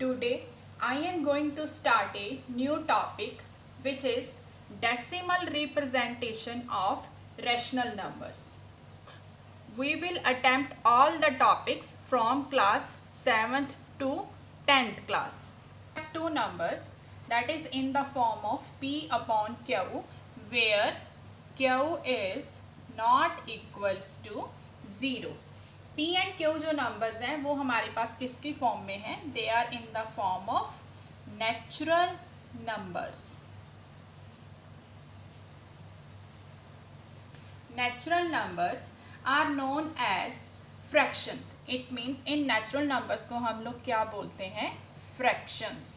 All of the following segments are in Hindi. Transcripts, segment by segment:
Today I am going to start a new topic which is decimal representation of rational numbers. We will attempt all the topics from class 7th to 10th class. Two numbers that is in the form of P upon Q where Q is not equals to 0. P and Q जो नंबर्स हैं वो हमारे पास किसकी फॉर्म में हैं? They are in the form of natural numbers. Natural numbers are known as fractions. It means in natural numbers को हम लोग क्या बोलते हैं? Fractions.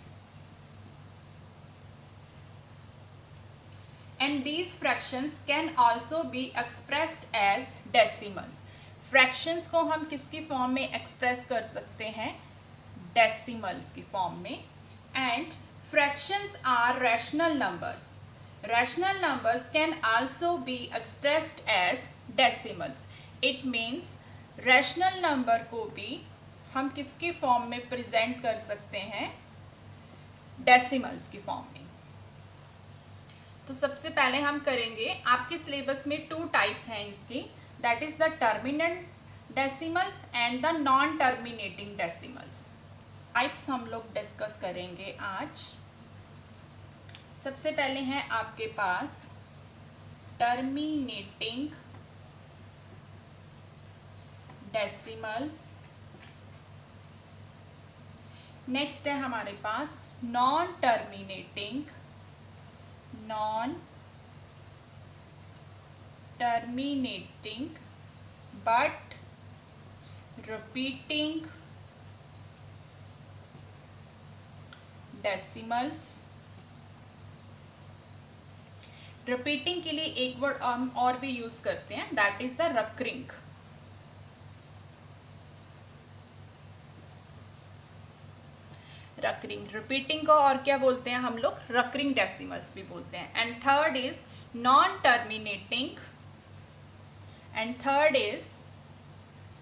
And these fractions can also be expressed as decimals. Fractions को हम किसकी फॉर्म में एक्सप्रेस कर सकते हैं? डेसिमल्स की फॉर्म में. And fractions are rational numbers. Rational numbers can also be expressed as decimals. It means rational number को भी हम किसकी फॉर्म में प्रेजेंट कर सकते हैं? डेसिमल्स की फॉर्म में. तो सबसे पहले हम करेंगे, आपके सिलेबस में 2 टाइप्स हैं इसकी, that is the terminant decimals and the non terminating decimals. Types हम लोग डिस्कस करेंगे आज. सबसे पहले हैं आपके पास टर्मिनेटिंग डेसिमल्स. नेक्स्ट है हमारे पास non terminating but repeating decimals. Repeating के लिए एक वर्ड हम और भी यूज करते हैं, दैट इज द रकरिंग. रिपीटिंग को और क्या बोलते हैं हम लोग? रकरिंग डेसिमल्स भी बोलते हैं. And third is non terminating. And third is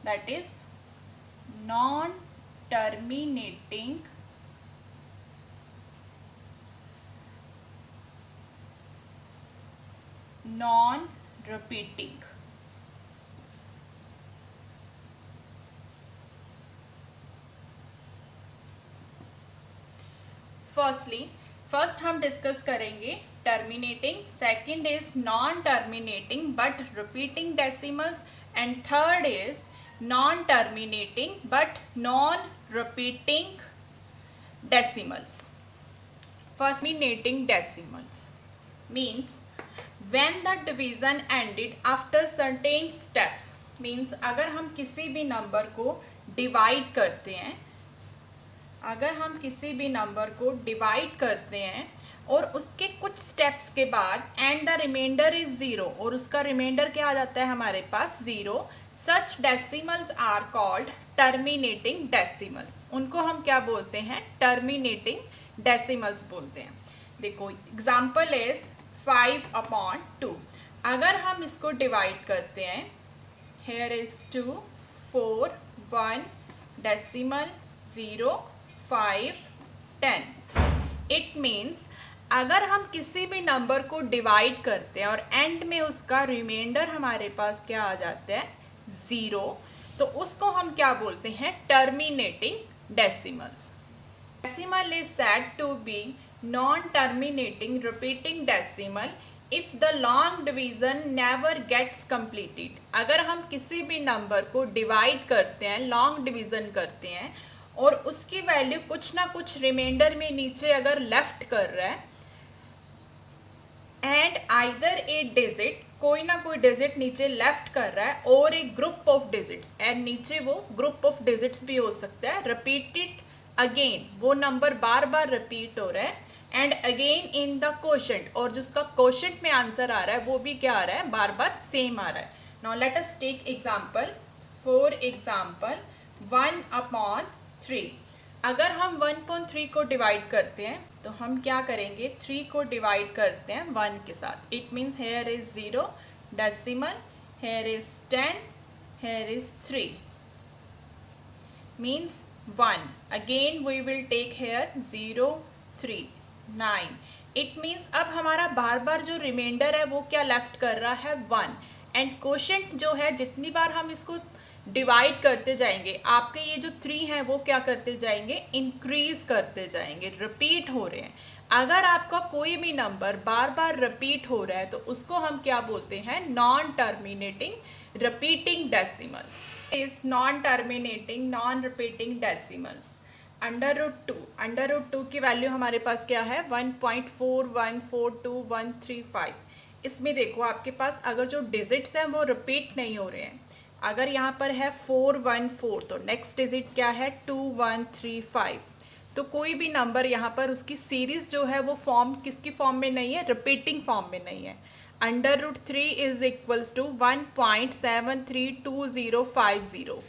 that is non-terminating non-repeating. First हम डिस्कस करेंगे terminating, second is non-terminating but repeating decimals, and third is non-terminating but non-repeating decimals. First, terminating decimals means when the division ended after certain steps. means अगर हम किसी भी नंबर को डिवाइड करते हैं, और उसके कुछ स्टेप्स के बाद एंड द रिमाइंडर इज 0 और उसका रिमाइंडर क्या आ जाता है हमारे पास? 0. Such decimals are called terminating decimals. उनको हम क्या बोलते हैं? टर्मिनेटिंग डेसिमल्स बोलते हैं. देखो एग्जाम्पल इज 5 upon 2. अगर हम इसको डिवाइड करते हैं, here is 2 4 1 decimal 0 5 10. It means अगर हम किसी भी नंबर को डिवाइड करते हैं और एंड में उसका रिमाइंडर हमारे पास क्या आ जाता है? 0, तो उसको हम क्या बोलते हैं? Terminating decimals. Decimal is said to be non terminating repeating decimal if the long division never gets completed. अगर हम किसी भी नंबर को डिवाइड करते हैं, लॉन्ग डिवीजन करते हैं, और उसकी वैल्यू कुछ ना कुछ रिमाइंडर में नीचे अगर लेफ्ट कर रहा है, एंड आइदर ए डिजिट, कोई ना कोई डिजिट नीचे लेफ्ट कर रहा है, और एक ग्रुप ऑफ डिजिट्स, एंड नीचे वो ग्रुप ऑफ डिजिट्स भी हो सकता है, रिपीटेड अगेन, वो नंबर बार बार रिपीट हो रहा है, and again in the quotient, और जिसका क्वोशंट में आंसर आ रहा है वो भी क्या आ रहा है? बार बार सेम आ रहा है. Now let us take example. For example 1 upon 3. अगर हम 1/3 को डिवाइड करते हैं तो हम क्या करेंगे? 3 को डिवाइड करते हैं 1 के साथ. It means here is 0 decimal, here is 10, here is 3. Means 1. Again we will take here 0, 3, 9. It means अब हमारा बार बार जो रिमाइंडर है वो क्या लेफ्ट कर रहा है 1. एंड क्वोशंट जो है जितनी बार हम इसको डिवाइड करते जाएंगे आपके ये जो 3 हैं वो क्या करते जाएंगे, इंक्रीज करते जाएंगे, रिपीट हो रहे हैं. अगर आपका कोई भी नंबर बार बार रिपीट हो रहा है तो उसको हम क्या बोलते हैं, non terminating repeating decimals. Is non terminating non repeating decimals. Under root two की वैल्यू हमारे पास क्या है 1.4142135. इसमें देखो आपके पास अगर जो डिजिट्स हैं वो रिपीट नहीं हो रहे हैं. अगर यहाँ पर है 414 तो नेक्स्ट डिजिट क्या है 2135. तो कोई भी नंबर यहाँ पर उसकी सीरीज जो है वो फॉर्म किसकी फॉर्म में नहीं है, रिपीटिंग फॉर्म में नहीं है. Under root 3 is equals to 1.732050.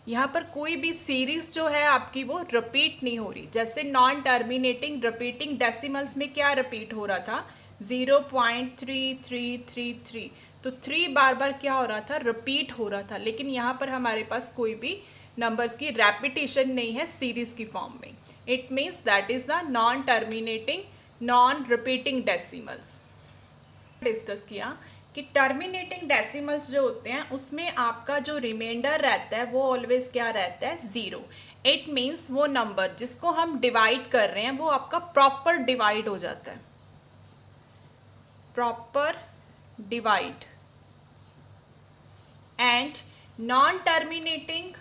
यहाँ पर कोई भी सीरीज जो है आपकी वो रिपीट नहीं हो रही. जैसे नॉन टर्मिनेटिंग रिपीटिंग डेसिमल्स में क्या रिपीट हो रहा था 0.3333. तो 3 बार बार क्या हो रहा था, रिपीट हो रहा था. लेकिन यहाँ पर हमारे पास कोई भी नंबर्स की रेपिटेशन नहीं है सीरीज की फॉर्म में. It means that is the non terminating non repeating decimals. Discuss किया कि टर्मिनेटिंग डेसिमल्स जो होते हैं उसमें आपका जो रिमाइंडर रहता है वो ऑलवेज क्या रहता है 0. इट मीन्स वो नंबर जिसको हम डिवाइड कर रहे हैं वो आपका प्रॉपर डिवाइड हो जाता है, proper divide. And non terminating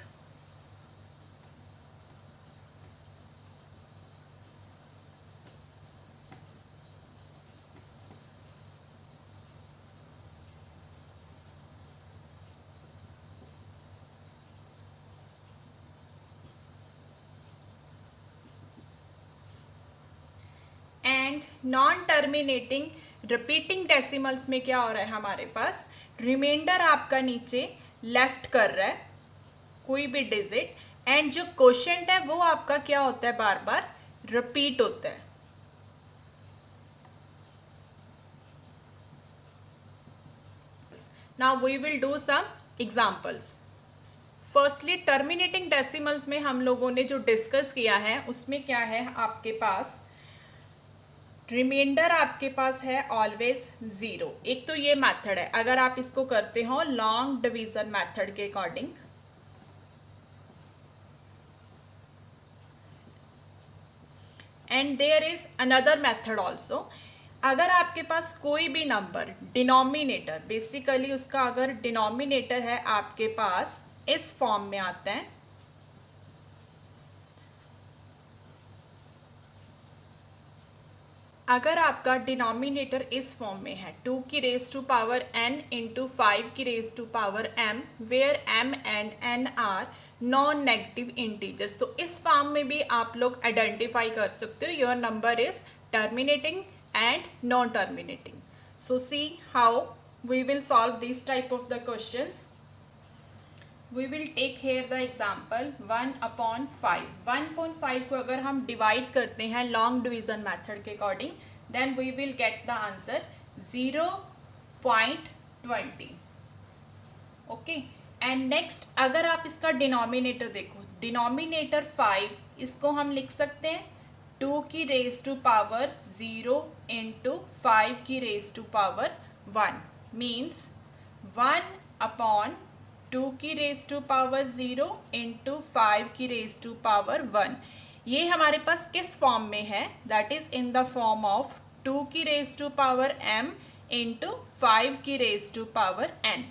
non terminating repeating decimals में क्या हो रहा है हमारे पास, रिमाइंडर आपका नीचे लेफ्ट कर रहा है कोई भी डिजिट. एंड जो क्वोशंट है वो आपका क्या होता है, बार बार रिपीट होता है. Now we will do some examples. Firstly terminating decimals में हम लोगों ने जो डिस्कस किया है उसमें क्या है आपके पास, रिमाइंडर आपके पास है ऑलवेज 0. एक तो ये मेथड है अगर आप इसको करते हो लॉन्ग डिवीजन मेथड के according. And there is another method also. अगर आपके पास कोई भी नंबर डिनोमिनेटर बेसिकली उसका अगर डिनोमिनेटर है आपके पास इस फॉर्म में आता है, अगर आपका डिनोमिनेटर इस फॉर्म में है 2 की raise to power n into 5 की raise to power m where m and n are non negative integers. तो इस फॉर्म में भी आप लोग आइडेंटिफाई कर सकते हो your number is terminating and non terminating. So see how we will solve this type of the questions. We will take here the example 1/5. 1/5 को अगर हम डिवाइड करते हैं लॉन्ग डिवीजन मेथड के according then we will get the answer 0.20. Okay. And next अगर आप इसका डिनोमिनेटर देखो, डिनोमिनेटर 5 इसको हम लिख सकते हैं 2 की रेज टू पावर 0 इंटू 5 की रेज टू पावर 1 मीन्स 1/2 की रेज टू पावर 0 इंटू 5 की रेज टू पावर 1. ये हमारे पास किस फॉर्म में है, that is in the form of 2 की raise to power m into 5 की रेज टू पावर n.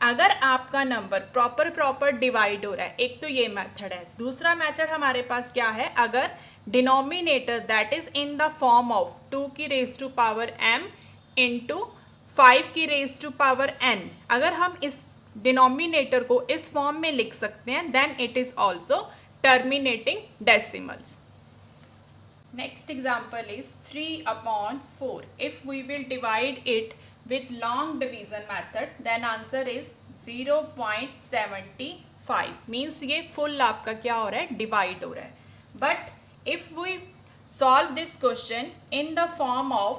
अगर आपका नंबर प्रॉपर डिवाइड हो रहा है, एक तो ये मेथड है. दूसरा मेथड हमारे पास क्या है, अगर denominator that is in the form of 2 की raise to power m into 5 की रेज टू पावर n, अगर हम इस डिनोमिनेटर को इस फॉर्म में लिख सकते हैं then it is also terminating decimals. Next example is 3/4. If we will divide it with long division method then answer is 0.75. means ये full आपका क्या हो रहा है, divide हो रहा है. but if we solve this question in the form of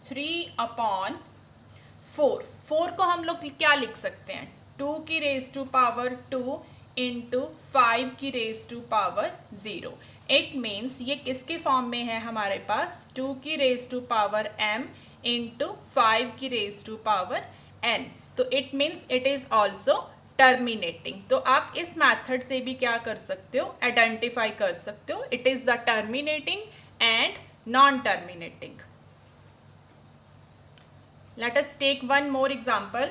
3/4, 4 को हम लोग क्या लिख सकते हैं, 2 की रेज टू पावर 2 इंटू 5 की raise to power 0। It means ये किसके फॉर्म में है हमारे पास, 2 की raise to power m into 5 की रेज टू पावर n। तो it means it is also terminating. तो आप इस मैथड से भी क्या कर सकते हो, आइडेंटिफाई कर सकते हो it is the terminating and non terminating. Let us take one more example.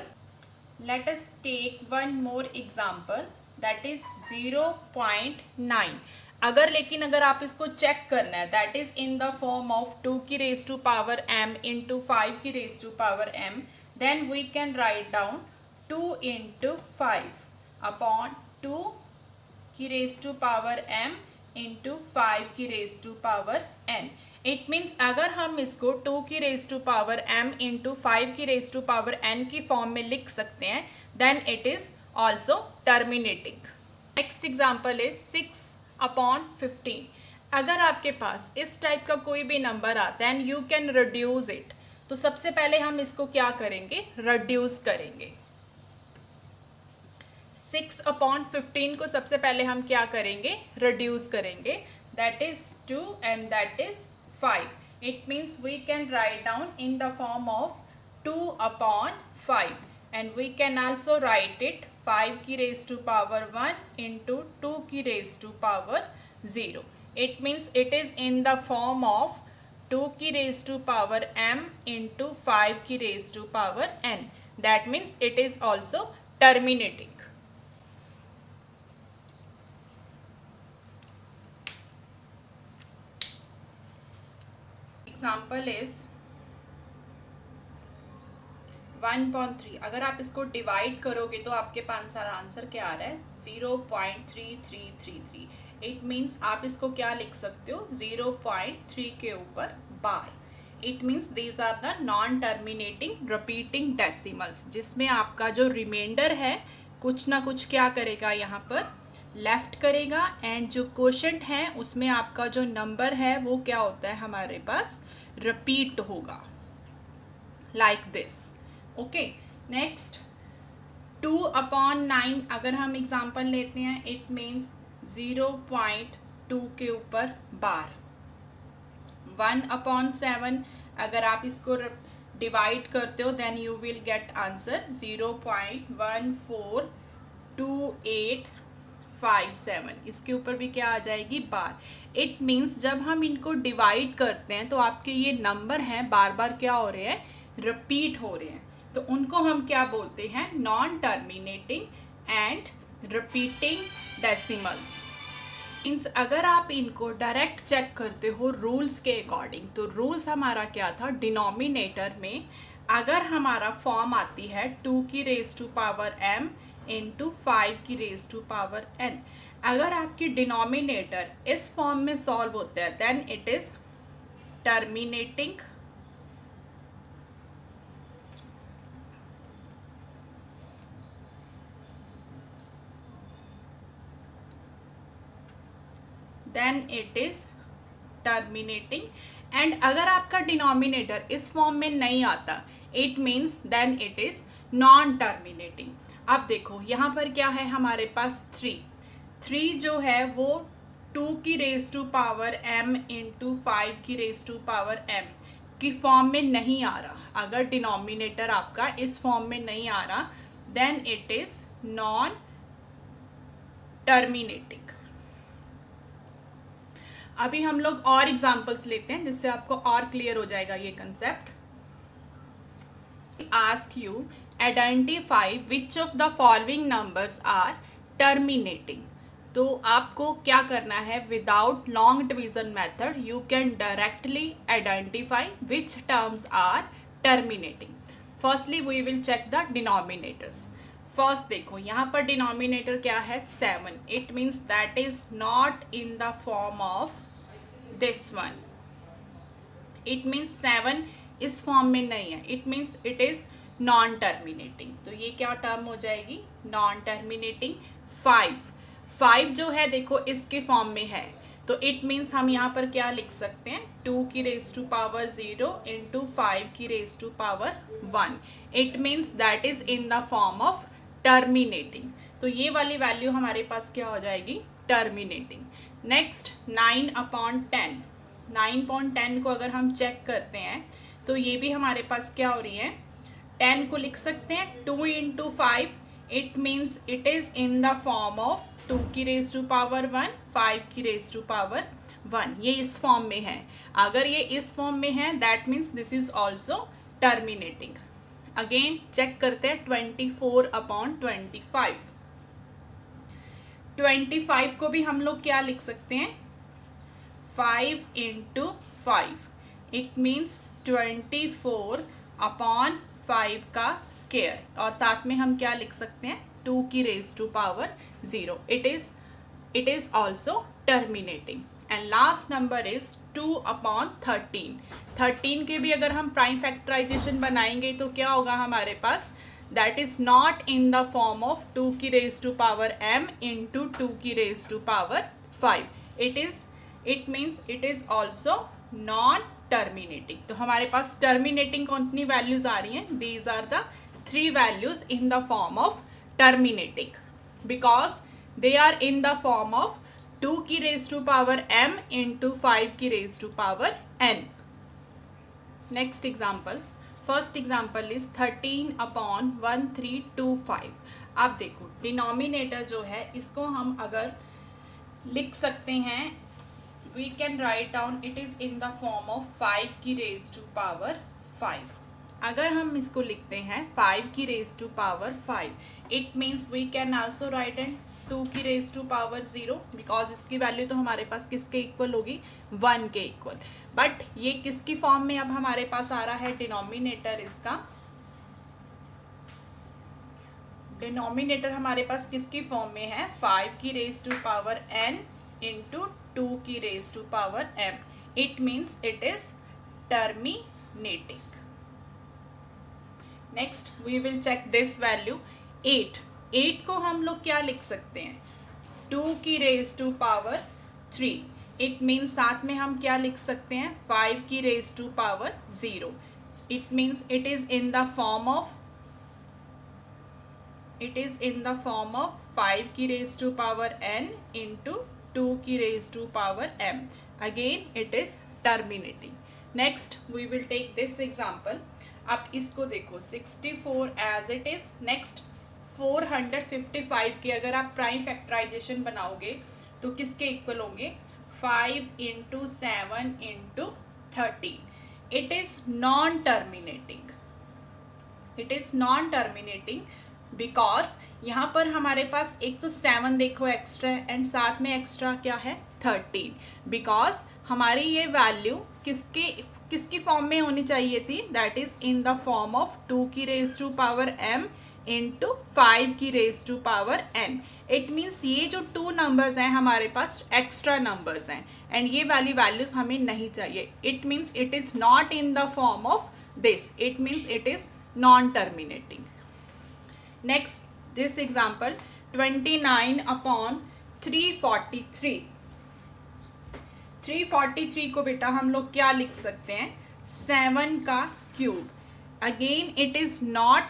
Let us take one more example that is 0.9। अगर आप इसको चेक करना है, that is in the form of 2 की raise to power m into 5 की raise to power m, then we can write down 2 into 5 upon 2 की raise to power m into 5 की raise to power n। It means अगर हम इसको 2 की raise to power m into 5 की रेज टू पावर n की फॉर्म में लिख सकते हैं, then it is also terminating. Next example is 6/15। अगर आपके पास इस टाइप का कोई भी नंबर आता है and you can reduce it, तो सबसे पहले हम इसको क्या करेंगे, रिड्यूस करेंगे। 6/15 को सबसे पहले हम क्या करेंगे, रिड्यूस करेंगे, that is 2 and that is 5. It means we can write down in the form of 2/5 and we can also write it 5 की raised to power 1 into 2 की raised to power 0. It means it is in the form of 2 की raised to power m into 5 की raised to power n. That means it is also terminating. Example is 1.3। अगर आप इसको डिवाइड करोगे तो आपके पास आंसर क्या आ रहा है, 0.3333। इट मीन्स आप इसको क्या लिख सकते हो, 0.3 के ऊपर bar. It means these are the non terminating repeating decimals, जिसमें आपका जो रिमाइंडर है कुछ ना कुछ क्या करेगा, यहाँ पर लेफ्ट करेगा, एंड जो क्वोशंट है उसमें आपका जो नंबर है वो क्या होता है हमारे पास, रिपीट होगा, लाइक दिस। Okay, next 2/9। अगर हम एग्जांपल लेते हैं, इट मीन्स 0.2 के ऊपर बार। 1/7 अगर आप इसको डिवाइड करते हो then you will get answer 0.142857। इसके ऊपर भी क्या आ जाएगी, बार। इट मीन्स जब हम इनको डिवाइड करते हैं तो आपके ये नंबर हैं बार बार क्या हो रहे हैं, रिपीट हो रहे हैं, तो उनको हम क्या बोलते हैं, non terminating and repeating decimals. Means अगर आप इनको डायरेक्ट चेक करते हो रूल्स के अकॉर्डिंग, तो रूल्स हमारा क्या था, डिनोमिनेटर में अगर हमारा फॉर्म आती है 2 की raise to power m into 5 की रेज टू पावर n, अगर आपकी डिनोमिनेटर इस फॉर्म में सॉल्व होता है then it is terminating and अगर आपका डिनोमिनेटर इस फॉर्म में नहीं आता, it means then it is non terminating. अब देखो यहाँ पर क्या है हमारे पास 3 जो है वो 2 की raise to power m into 5 की रेज टू पावर m की फॉर्म में नहीं आ रहा। अगर डिनोमिनेटर आपका इस फॉर्म में नहीं आ रहा then it is non terminating. अभी हम लोग और एग्जांपल्स लेते हैं जिससे आपको और क्लियर हो जाएगा ये concept. Ask you identify which of the following numbers are terminating. तो आपको क्या करना है, without long division method you can directly identify which terms are terminating. Firstly we will check the denominators. First देखो यहाँ पर डिनोमिनेटर क्या है, 7। It means that is not in the form of this one. It means 7 इस फॉर्म में नहीं है, it means it is non terminating. तो ये क्या टर्म हो जाएगी, नॉन टर्मिनेटिंग। 5 जो है देखो इसके फॉर्म में है, तो इट मीन्स हम यहाँ पर क्या लिख सकते हैं, 2 की रेज टू पावर 0 इंटू 5 की raise to power 1। It means that is in the form of terminating. तो ये वाली वैल्यू हमारे पास क्या हो जाएगी, टर्मिनेटिंग। नेक्स्ट 9/10, 9/10 को अगर हम चेक करते हैं तो ये भी हमारे पास क्या हो रही है, 10 को लिख सकते हैं 2 × 5, it means it is in the form of 2 की रेज टू पावर 1, 5 की रेज टू पावर 1। ये इस फॉर्म में है। अगर ये इस फॉर्म में है that means this is also terminating. Again check करते हैं 24/25। 25 को भी हम लोग क्या लिख सकते हैं, 5 × 5, इट मीन्स 24/5 का स्क्वायर, और साथ में हम क्या लिख सकते हैं, 2 की raise to power 0। It is also terminating. And last number is 2/13। 13 के भी अगर हम प्राइम फैक्टराइजेशन बनाएंगे तो क्या होगा हमारे पास, that is not in the form of 2 की raise to power m into 2 की raise to power 5। It means it is also non terminating. तो हमारे पास टर्मिनेटिंग कितनी वैल्यूज आ रही हैं, these are the 3 values in the form of terminating, because they are in the form of 2 की raise to power m into 5 की raise to power n। Next examples, first example is 13/1325। आप देखो डिनोमिनेटर जो है इसको हम अगर लिख सकते हैं, we can write down it is in the form of 5 की रेज टू पावर 5। अगर हम इसको लिखते हैं 5 की raise to power 5, it means we can also write and 2 की रेज टू पावर 0, बिकॉज इसकी वैल्यू तो हमारे पास किसके इक्वल होगी, 1 के इक्वल। बट ये किसकी फॉर्म में अब हमारे पास आ रहा है, डिनोमिनेटर इसका, डिनोमिनेटर हमारे पास किसकी फॉर्म में है, 5 की raise to power n into 2 की raise to power m। It means it is terminating. Next we will check this value 8 को हम लोग क्या लिख सकते हैं, 2 की raise to power 3। It means साथ में हम क्या लिख सकते हैं, 5 की raise to power 0। It means it is in the form of 5 की raise to power n into 2 की raise to power m। Again it is terminating. Next we will take this example. आप इसको देखो 64 एज इट इज। नेक्स्ट 455 के अगर आप प्राइम फैक्टराइजेशन बनाओगे तो किसके इक्वल होंगे, 5 × 7 × 13। It is non terminating because यहाँ पर हमारे पास एक तो 7 देखो एक्स्ट्रा है एंड साथ में एक्स्ट्रा क्या है, 13। बिकॉज हमारी ये वैल्यू किसकी फॉर्म में होनी चाहिए थी, that is in the form of 2 की raise to power m into 5 की raise to power n। It means ये जो 2 नंबर्स हैं हमारे पास एक्स्ट्रा नंबर्स हैं एंड ये वाली वैल्यूज हमें नहीं चाहिए। It means it is not in the form of this, it means it is non terminating. Next this example 29/343। 343 को बेटा हम लोग क्या लिख सकते हैं, 7 का cube. Again it is not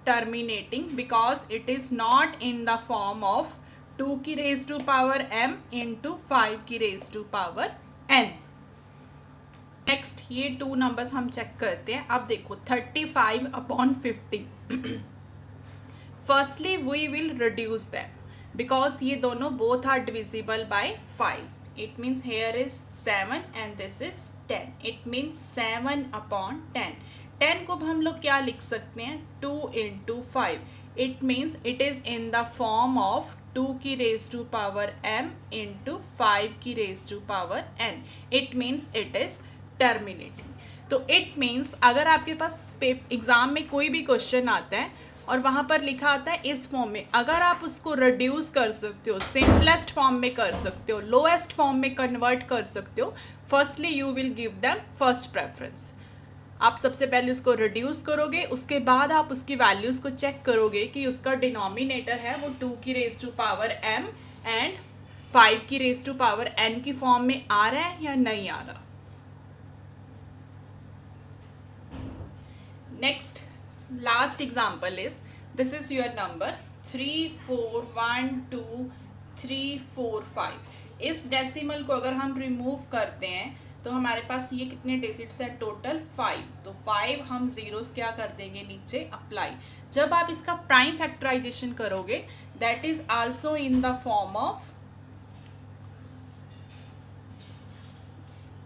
terminating because it is not in the form of 2 की raise to power m into 5 की raise to power n। Next ये 2 नंबर्स हम चेक करते हैं। अब देखो 35/50। Firstly we will reduce them because ये दोनों both are divisible by 5। It means here is 7 and this is 10। It means 7/10। 10 को हम लोग क्या लिख सकते हैं, 2 × 5। It means it is in the form of 2 की raise to power m into 5 की raise to power n। It means it is terminating. तो इट मीन्स अगर आपके पास एग्जाम में कोई भी क्वेश्चन आता है और वहाँ पर लिखा आता है इस फॉर्म में, अगर आप उसको रिड्यूस कर सकते हो, सिंपलेस्ट फॉर्म में कर सकते हो, लोएस्ट फॉर्म में कन्वर्ट कर सकते हो, firstly you will give them first preference. आप सबसे पहले उसको रिड्यूस करोगे, उसके बाद आप उसकी वैल्यूज़ को चेक करोगे कि उसका डिनोमिनेटर है वो 2 की raise to power m and 5 की रेज टू पावर n की फॉर्म में आ रहा है या नहीं आ रहा। Next last example is, this is your number 3 4 1 2 3 4 5। इस डेसिमल को अगर हम रिमूव करते हैं तो हमारे पास ये कितने डिजिट्स है टोटल 5। तो 5 हम जीरोस क्या कर देंगे नीचे अप्लाई। जब आप इसका प्राइम फैक्टराइजेशन करोगे that is also in the form of,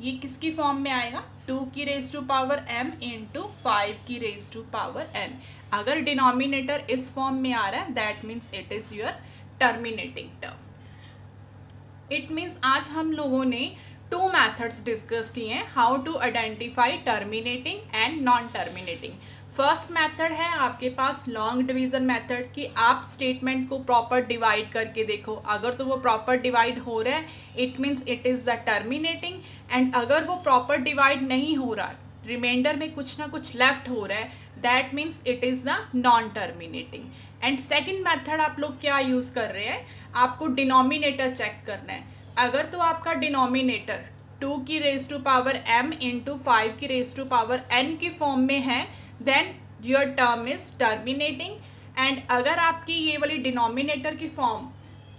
ये किसकी फॉर्म में आएगा 2 की raise to power m into 5 की रेज टू पावर n। अगर डिनोमिनेटर इस फॉर्म में आ रहा है that means it is your terminating term. It means आज हम लोगों ने 2 मैथड्स डिस्कस किए हैं how to identify terminating and non terminating. First method है आपके पास लॉन्ग डिवीजन मेथड कि आप स्टेटमेंट को प्रॉपर डिवाइड करके देखो, अगर तो वो प्रॉपर डिवाइड हो रहा है it means it is the terminating, and अगर वो प्रॉपर डिवाइड नहीं हो रहा, रिमाइंडर में कुछ ना कुछ लेफ्ट हो रहा है that means it is the non terminating. And second method आप लोग क्या यूज़ कर रहे हैं, आपको डिनोमिनेटर चेक करना है। अगर तो आपका डिनोमिनेटर 2 की raise to power m into 5 की रेज टू पावर n की फॉर्म में है then your term is terminating, and अगर आपकी ये वाली डिनोमिनेटर की फॉर्म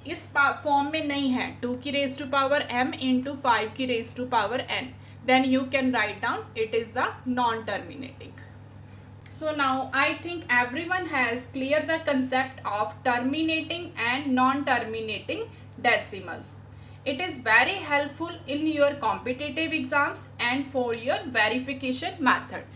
इस फॉर्म में नहीं है 2 की raise to power m into 5 की raise to power n, then you can write down it is the non-terminating. So now I think everyone has clear the concept of terminating and non-terminating decimals. It is very helpful in your competitive exams and for your verification method.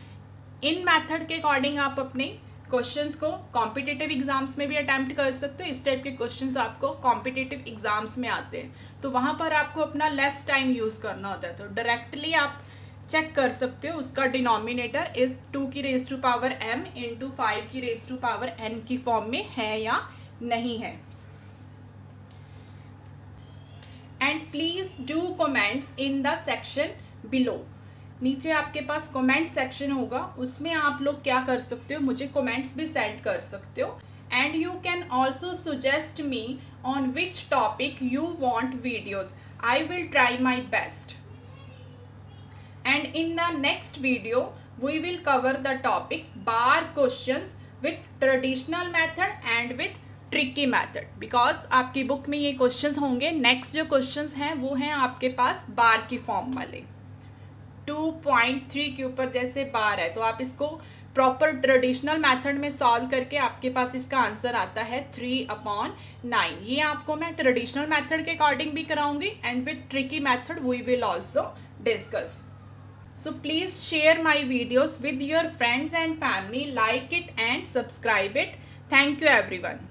In method के अकॉर्डिंग आप अपने क्वेश्चंस को कॉम्पिटिटिव एग्जाम्स में भी अटैम्प्ट कर सकते हो। इस टाइप के क्वेश्चंस आपको कॉम्पिटिटिव एग्जाम्स में आते हैं तो वहाँ पर आपको अपना लेस टाइम यूज़ करना होता है, तो डायरेक्टली आप चेक कर सकते हो उसका डिनोमिनेटर इस 2 की raise to power m into 5 की रेज टू पावर n की फॉर्म में है या नहीं है। And please do comments in the section below. नीचे आपके पास कमेंट सेक्शन होगा, उसमें आप लोग क्या कर सकते हो, मुझे कमेंट्स भी सेंड कर सकते हो। And you can also suggest me on which topic you want videos, I will try my best. And in the next video we will cover the topic बार questions with traditional method and with tricky method, because आपकी बुक में ये क्वेश्चंस होंगे। नेक्स्ट जो क्वेश्चंस हैं वो हैं आपके पास बार की फॉर्म वाले, 2.3 के ऊपर जैसे बार है तो आप इसको प्रॉपर ट्रेडिशनल मेथड में सॉल्व करके आपके पास इसका आंसर आता है 3/9। ये आपको मैं ट्रेडिशनल मेथड के अकॉर्डिंग भी कराऊंगी and with tricky method we will also discuss. So please share my videos with your friends and family, like it and subscribe it. Thank you everyone.